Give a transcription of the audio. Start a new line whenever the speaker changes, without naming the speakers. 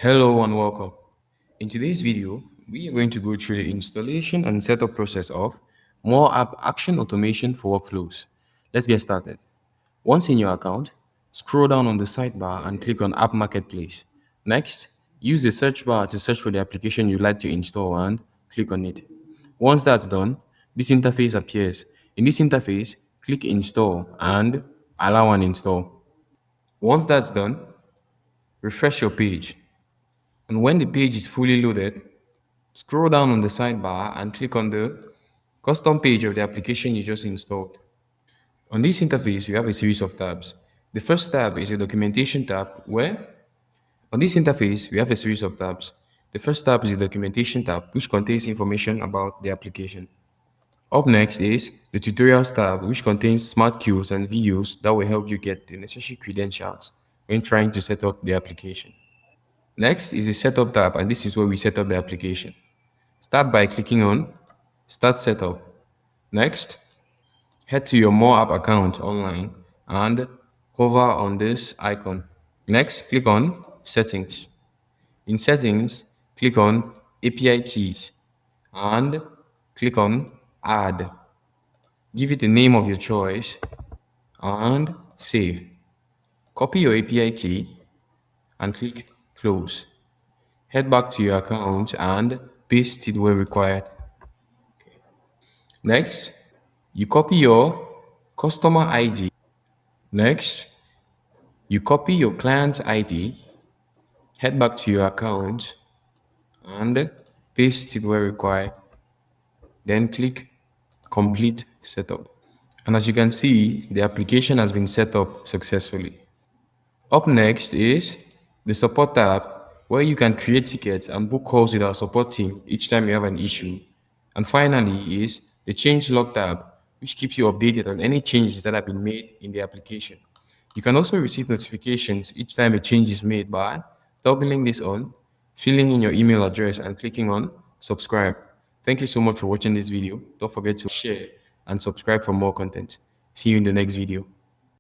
Hello and welcome. In today's video, we are going to go through the installation and setup process of MoreApp Action Automation for workflows. Let's get started. Once in your account, scroll down on the sidebar and click on App Marketplace. Next, use the search bar to search for the application you'd like to install and click on it. Once that's done, this interface appears. In this interface, click Install and allow an install. Once that's done, refresh your page. And when the page is fully loaded, scroll down on the sidebar and click on the custom page of the application you just installed. On this interface, you have a series of tabs. The first tab is a documentation tab where on this interface, we have a series of tabs. The first tab is the documentation tab, which contains information about the application. Up next is the tutorials tab, which contains smart cues and videos that will help you get the necessary credentials when trying to set up the application. Next is the setup tab, and this is where we set up the application. Start by clicking on Start Setup. Next, head to your MoreApp account online and hover on this icon. Next, click on Settings. In Settings, click on API Keys and click on Add. Give it the name of your choice and save. Copy your API key and click Close. Head back to your account and paste it where required. Next, you copy your customer ID. Next, you copy your client ID, head back to your account and paste it where required. Then click Complete Setup. And as you can see, the application has been set up successfully. Up next is the Support tab, where you can create tickets and book calls with our support team each time you have an issue. And finally is the changelog tab, which keeps you updated on any changes that have been made in the application. You can also receive notifications each time a change is made by toggling this on, filling in your email address, and clicking on subscribe. Thank you so much for watching this video. Don't forget to share and subscribe for more content. See you in the next video.